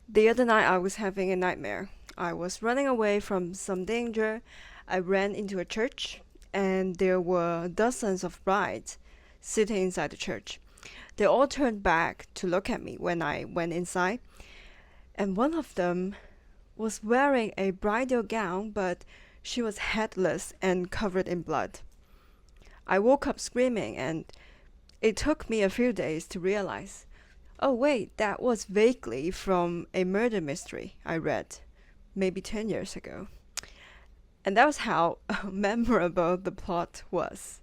The other night I was having a nightmare. I was running away from some danger. I ran into a church, and there were dozens of brides sitting inside the church. They all turned back to look at me when I went inside, and one of them was wearing a bridal gown, but she was headless and covered in blood. I woke up screaming, and it took me a few days to realize, oh wait, that was vaguely from a murder mystery I read maybe 10 years ago. And that was how memorable the plot was.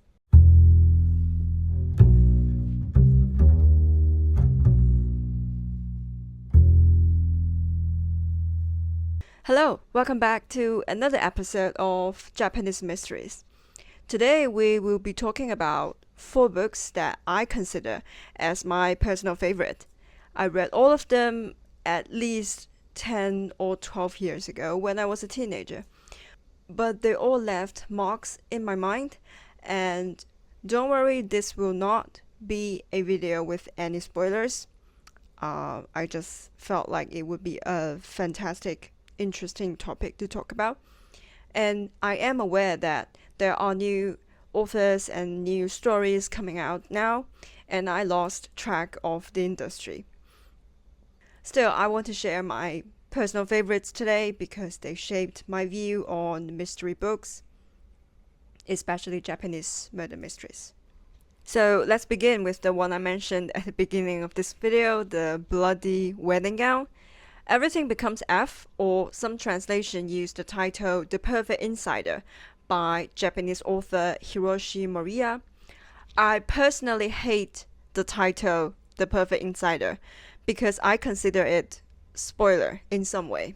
Hello, welcome back to another episode of Japanese Mysteries. Today we will be talking about four books that I consider as my personal favorite. I read all of them at least 10 or 12 years ago when I was a teenager. But they all left marks in my mind, and don't worry, this will not be a video with any spoilers. I just felt like it would be a fantastic, interesting topic to talk about. And I am aware that there are new authors and new stories coming out now, and I lost track of the industry. Still, I want to share my personal favorites today because they shaped my view on mystery books, especially Japanese murder mysteries. So let's begin with the one I mentioned at the beginning of this video, the bloody wedding gown. Everything Becomes F, or some translation use the title The Perfect Insider by Japanese author Hiroshi Moriya. I personally hate the title The Perfect Insider because I consider it spoiler in some way.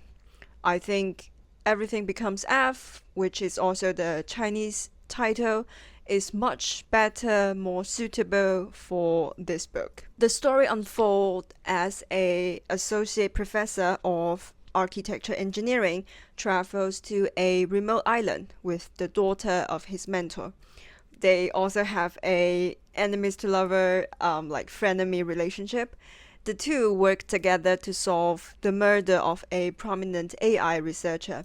I think Everything Becomes F, which is also the Chinese title, is much better, more suitable for this book. The story unfolds as a associate professor of architecture engineering travels to a remote island with the daughter of his mentor. They also have a enemies to lover, like frenemy relationship. The two work together to solve the murder of a prominent AI researcher.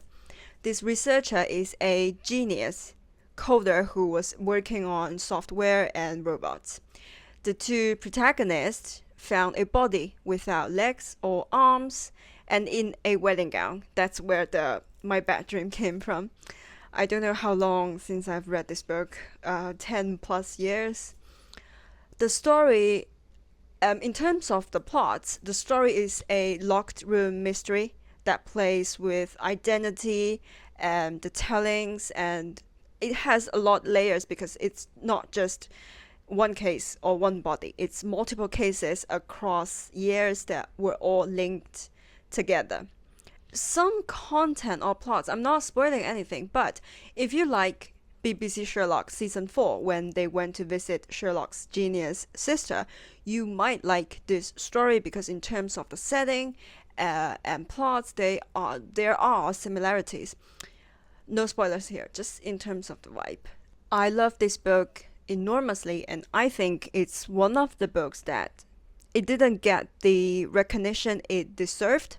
This researcher is a genius coder who was working on software and robots. The two protagonists found a body without legs or arms and in a wedding gown. That's where my bad dream came from. I don't know how long since I've read this book, 10 plus years. The story, in terms of the plots, the story is a locked room mystery that plays with identity and the tellings, and it has a lot of layers because it's not just one case or one body. It's multiple cases across years that were all linked together. Some content or plots, I'm not spoiling anything, but if you like BBC Sherlock season 4, when they went to visit Sherlock's genius sister, you might like this story because in terms of the setting and plots, there are similarities. No spoilers here, just in terms of the vibe. I love this book enormously, and I think it's one of the books that it didn't get the recognition it deserved.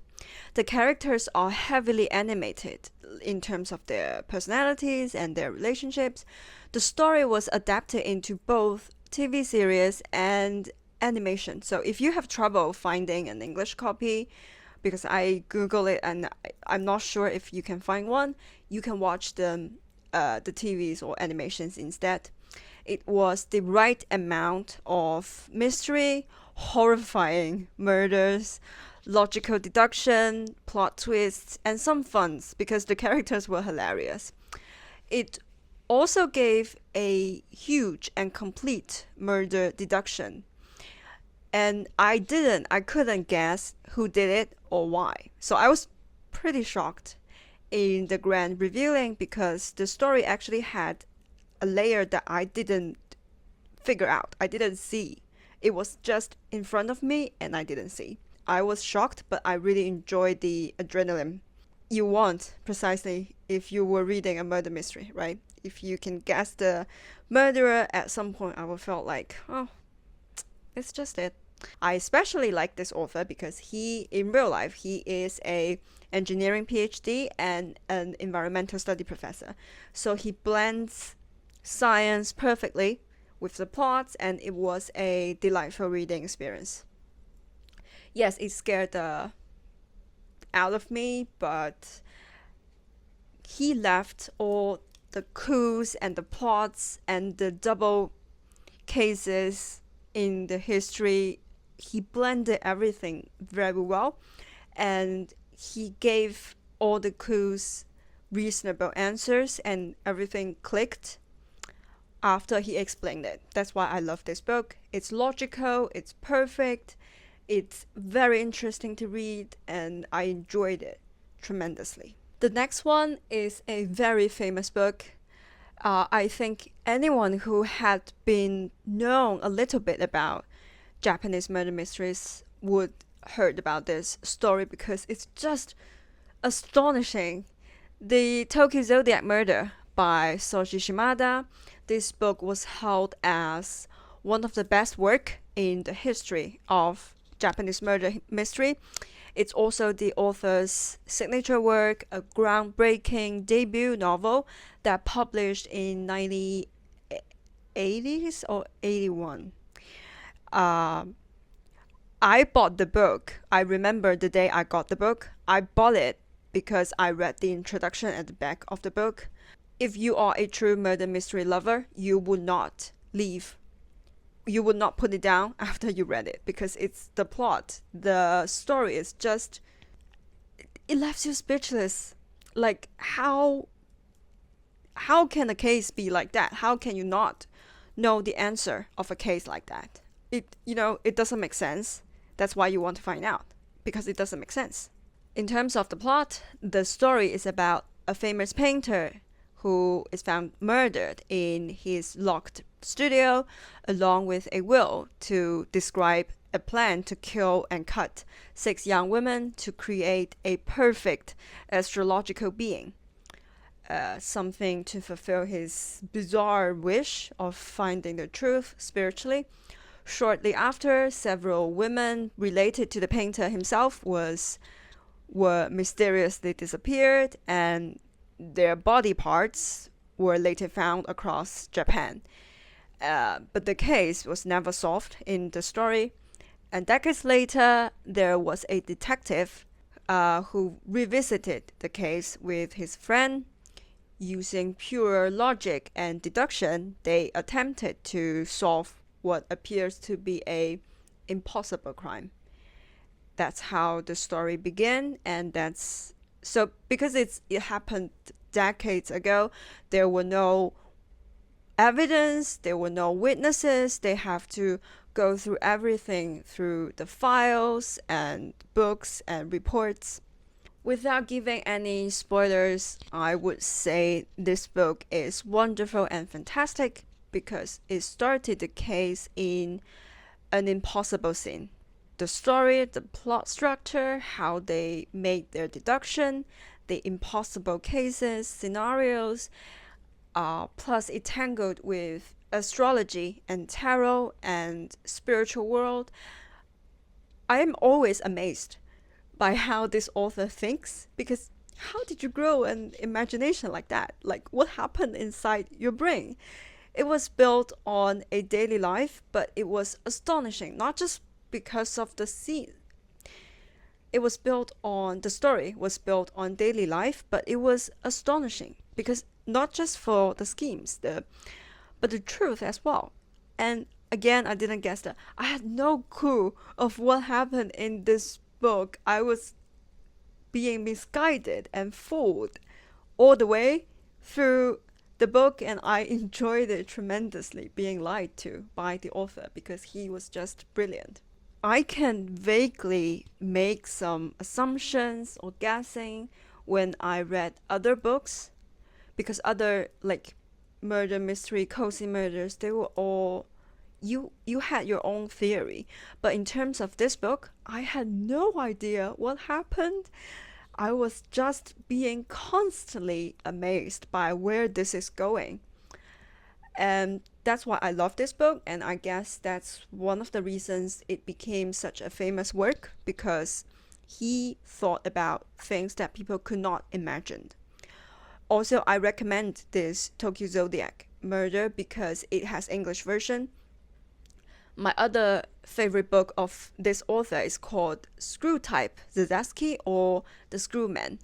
The characters are heavily animated in terms of their personalities and their relationships. The story was adapted into both TV series and animation. So if you have trouble finding an English copy, because I Google it and I'm not sure if you can find one, you can watch the TVs or animations instead. It was the right amount of mystery, horrifying murders, logical deduction, plot twists, and some funs because the characters were hilarious. It also gave a huge and complete murder deduction. And I couldn't guess who did it or why. So I was pretty shocked in the grand revealing because the story actually had a layer that I didn't figure out. I didn't see. It was just in front of me and I didn't see. I was shocked, but I really enjoyed the adrenaline you want precisely if you were reading a murder mystery, right? If you can guess the murderer at some point, I would felt like, oh, it's just it. I especially like this author because in real life, he is a engineering PhD and an environmental study professor. So he blends science perfectly with the plots, and it was a delightful reading experience. Yes, it scared the out of me, but he left all the clues and the plots and the double cases in the history. He blended everything very well, and he gave all the clues reasonable answers, and everything clicked after he explained it. That's why I love this book. It's logical, it's perfect, it's very interesting to read, and I enjoyed it tremendously. The next one is a very famous book. I think anyone who had been known a little bit about Japanese murder mysteries would heard about this story because it's just astonishing. The Tokyo Zodiac Murder by Soji Shimada. This book was held as one of the best work in the history of Japanese murder mystery. It's also the author's signature work, a groundbreaking debut novel that published in 1980s or 81. I bought the book. I remember the day I got the book. I bought it because I read the introduction at the back of the book. If you are a true murder mystery lover, you would not leave. You would not put it down after you read it because it's the plot. The story is just, it left you speechless. Like how can a case be like that? How can you not know the answer of a case like that? It doesn't make sense. That's why you want to find out, because it doesn't make sense. In terms of the plot, the story is about a famous painter who is found murdered in his locked studio, along with a will to describe a plan to kill and cut 6 young women to create a perfect astrological being. Something to fulfill his bizarre wish of finding the truth spiritually. Shortly after, several women related to the painter himself were mysteriously disappeared, and their body parts were later found across Japan. But the case was never solved in the story. And decades later, there was a detective who revisited the case with his friend. Using pure logic and deduction, they attempted to solve what appears to be a impossible crime. That's how the story began, and that's so because it happened decades ago. There were no evidence, there were no witnesses. They have to go through everything through the files and books and reports. Without giving any spoilers, I would say this book is wonderful and fantastic because it started the case in an impossible scene. The story, the plot structure, how they made their deduction, the impossible cases, scenarios, plus it tangled with astrology and tarot and spiritual world. I am always amazed by how this author thinks, because how did you grow an imagination like that? Like, what happened inside your brain? It was built on a daily life, but it was astonishing, not just because of the scene. The story was built on daily life, but it was astonishing because not just for the schemes, but the truth as well. And again, I didn't guess that. I had no clue of what happened in this book. I was being misguided and fooled all the way through the book, and I enjoyed it tremendously, being lied to by the author because he was just brilliant. I can vaguely make some assumptions or guessing when I read other books, because other like murder mystery, cozy murders, they were all you had your own theory. But in terms of this book, I had no idea what happened. I was just being constantly amazed by where this is going. And that's why I love this book, and I guess that's one of the reasons it became such a famous work, because he thought about things that people could not imagine. Also, I recommend this Tokyo Zodiac Murder because it has English version. My other favorite book of this author is called Screw Type Zazaski, or The Screwman,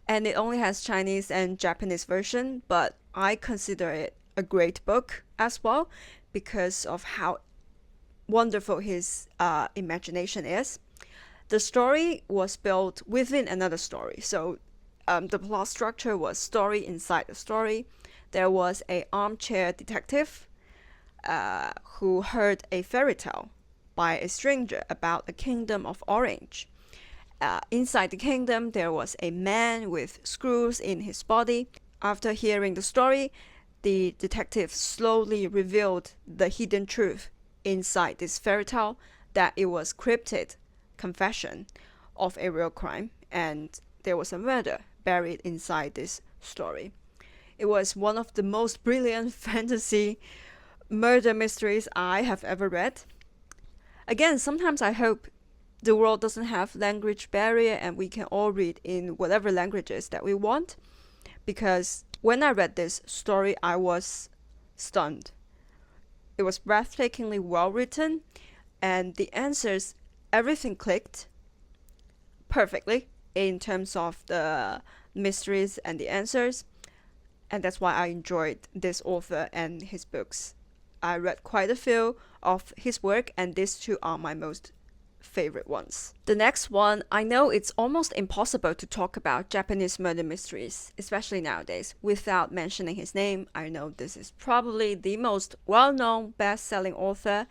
and it only has Chinese and Japanese version, but I consider it a great book as well because of how wonderful his imagination is. The story was built within another story, so the plot structure was story inside the story. There was a armchair detective who heard a fairy tale by a stranger about the kingdom of Orange. Inside the kingdom, there was a man with screws in his body. After hearing the story, the detective slowly revealed the hidden truth inside this fairy tale, that it was cryptid confession of a real crime, and there was a murder buried inside this story. It was one of the most brilliant fantasy murder mysteries I have ever read. Again, sometimes I hope the world doesn't have language barrier and we can all read in whatever languages that we want, because when I read this story, I was stunned. It was breathtakingly well written, and the answers, everything clicked perfectly in terms of the mysteries and the answers, and that's why I enjoyed this author and his books. I read quite a few of his work, and these two are my most favorite ones. The next one, I know it's almost impossible to talk about Japanese murder mysteries, especially nowadays, without mentioning his name. I know this is probably the most well-known best-selling author,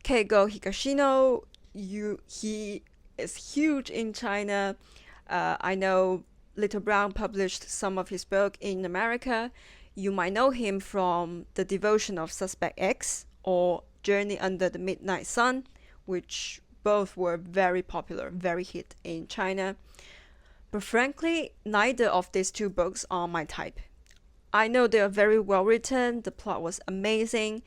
Keigo Higashino. He is huge in China. I know Little Brown published some of his book in America. You might know him from The Devotion of Suspect X or Journey Under the Midnight Sun, which both were very popular, very hit in China. But frankly, neither of these two books are my type. I know they are very well written, the plot was amazing,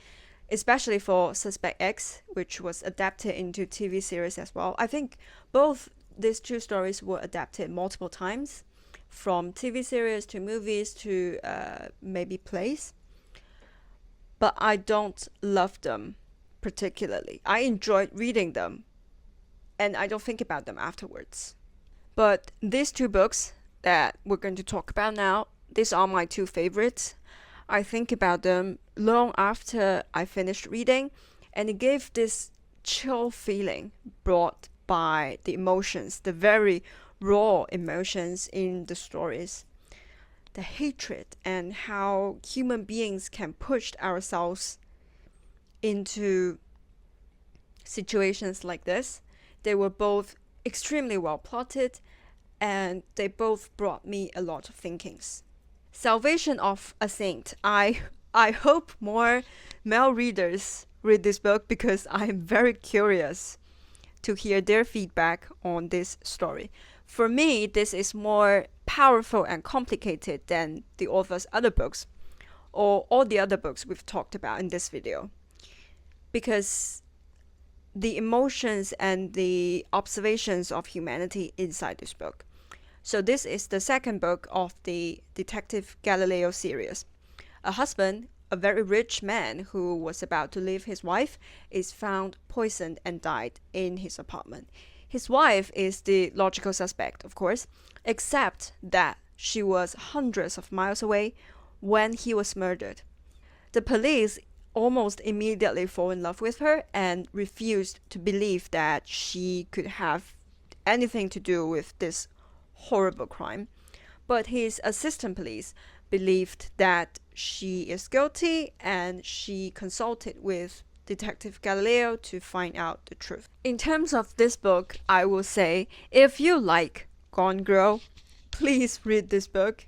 especially for Suspect X, which was adapted into TV series as well. I think both these two stories were adapted multiple times, from TV series to movies to maybe plays. But I don't love them particularly. I enjoyed reading them, and I don't think about them afterwards. But these two books that we're going to talk about now, these are my two favorites. I think about them long after I finished reading, and it gave this chill feeling brought by the emotions, the very raw emotions in the stories. The hatred and how human beings can push ourselves into situations like this. They were both extremely well plotted, and they both brought me a lot of thinkings. Salvation of a Saint. I hope more male readers read this book because I'm very curious to hear their feedback on this story. For me, this is more powerful and complicated than the author's other books, or all the other books we've talked about in this video, because the emotions and the observations of humanity inside this book. So this is the second book of the Detective Galileo series. A husband, a very rich man who was about to leave his wife, is found poisoned and died in his apartment. His wife is the logical suspect, of course, except that she was hundreds of miles away when he was murdered. The police almost immediately fall in love with her and refused to believe that she could have anything to do with this horrible crime. But his assistant police believed that she is guilty, and she consulted with Detective Galileo to find out the truth. In terms of this book, I will say, if you like Gone Girl, please read this book,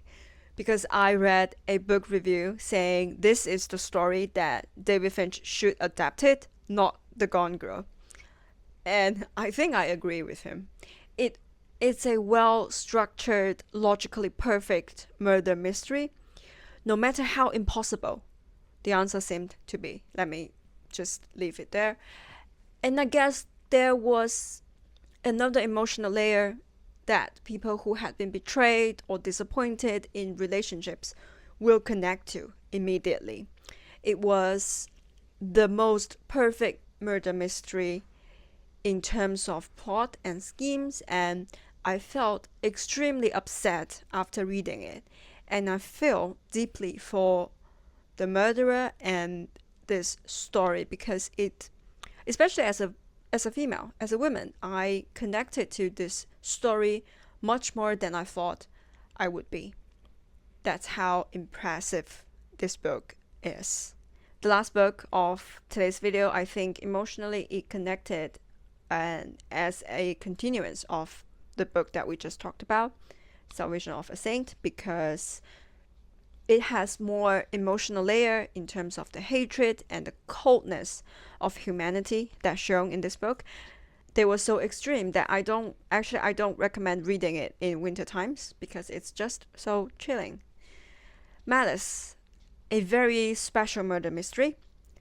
because I read a book review saying this is the story that David Finch should adapt it, not The Gone Girl. And I think I agree with him. It's a well-structured, logically perfect murder mystery, no matter how impossible The answer seemed to be. Let me just leave it there. And I guess there was another emotional layer that people who had been betrayed or disappointed in relationships will connect to immediately. It was the most perfect murder mystery in terms of plot and schemes, and I felt extremely upset after reading it. And I feel deeply for the murderer and this story because it, especially as a female, as a woman, I connected to this story much more than I thought I would be. That's how impressive this book is. The last book of today's video, I think emotionally it connected and as a continuance of the book that we just talked about, Salvation of a Saint, because it has more emotional layer in terms of the hatred and the coldness of humanity that's shown in this book. They were so extreme that I don't recommend reading it in winter times because it's just so chilling. Malice, a very special murder mystery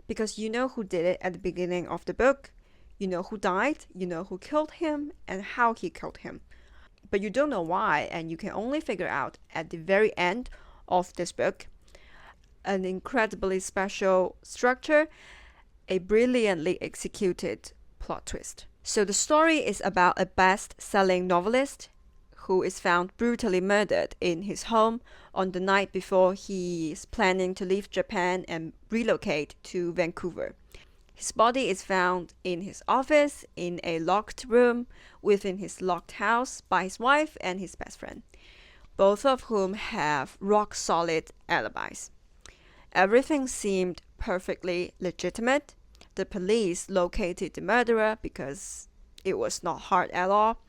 because you know who did it at the beginning of the book, you know who died, you know who killed him and how he killed him. But you don't know why, and you can only figure out at the very end of this book. An incredibly special structure, a brilliantly executed plot twist. So the story is about a best-selling novelist who is found brutally murdered in his home on the night before he is planning to leave Japan and relocate to Vancouver. His body is found in his office, in a locked room, within his locked house by his wife and his best friend, both of whom have rock-solid alibis. Everything seemed perfectly legitimate. The police located the murderer because it was not hard at all.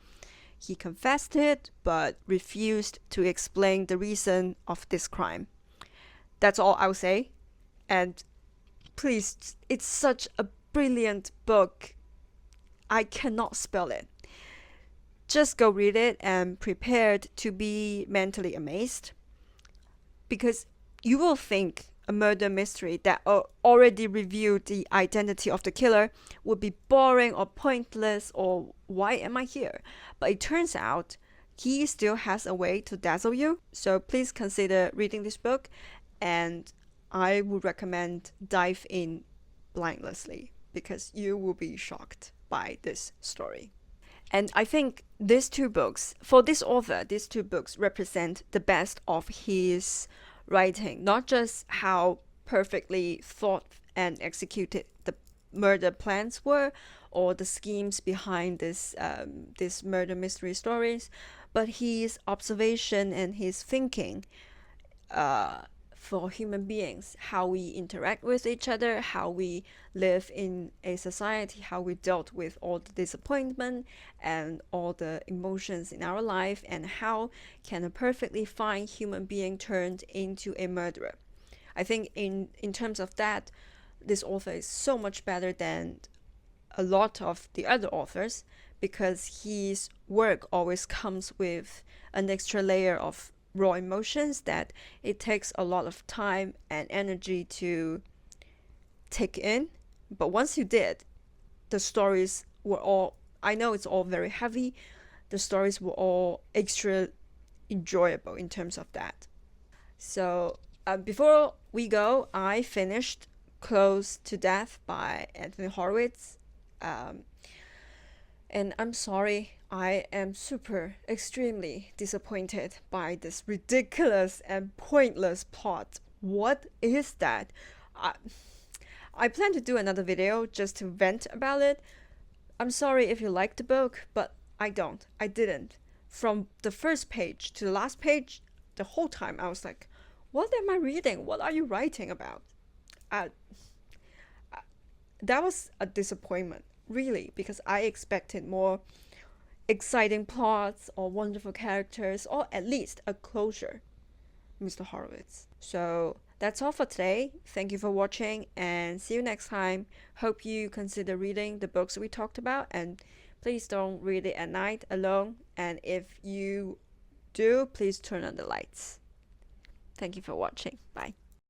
He confessed it, but refused to explain the reason of this crime. That's all I'll say. And please, it's such a brilliant book. I cannot spell it. Just go read it and prepared to be mentally amazed. Because you will think a murder mystery that already revealed the identity of the killer would be boring or pointless or why am I here? But it turns out he still has a way to dazzle you. So please consider reading this book, and I would recommend dive in blindlessly because you will be shocked by this story. And I think these two books, for this author, these two books represent the best of his writing, not just how perfectly thought and executed the murder plans were or the schemes behind this murder mystery stories, but his observation and his thinking for human beings, how we interact with each other, how we live in a society, how we dealt with all the disappointment and all the emotions in our life, and how can a perfectly fine human being turned into a murderer. I think in terms of that, this author is so much better than a lot of the other authors because his work always comes with an extra layer of raw emotions that it takes a lot of time and energy to take in. But once you did, the stories were all, I know it's all very heavy, the stories were all extra enjoyable in terms of that. So before we go, I finished Close to Death by Anthony Horowitz. And I'm sorry, I am extremely disappointed by this ridiculous and pointless plot. What is that? I plan to do another video just to vent about it. I'm sorry if you liked the book, but I didn't. From the first page to the last page, the whole time I was like, what am I reading? What are you writing about? That was a disappointment, really, because I expected more exciting plots or wonderful characters, or at least a closure, Mr. Horowitz. So that's all for today. Thank you for watching and see you next time. Hope you consider reading the books we talked about, and please don't read it at night alone. And if you do, please turn on the lights. Thank you for watching. Bye.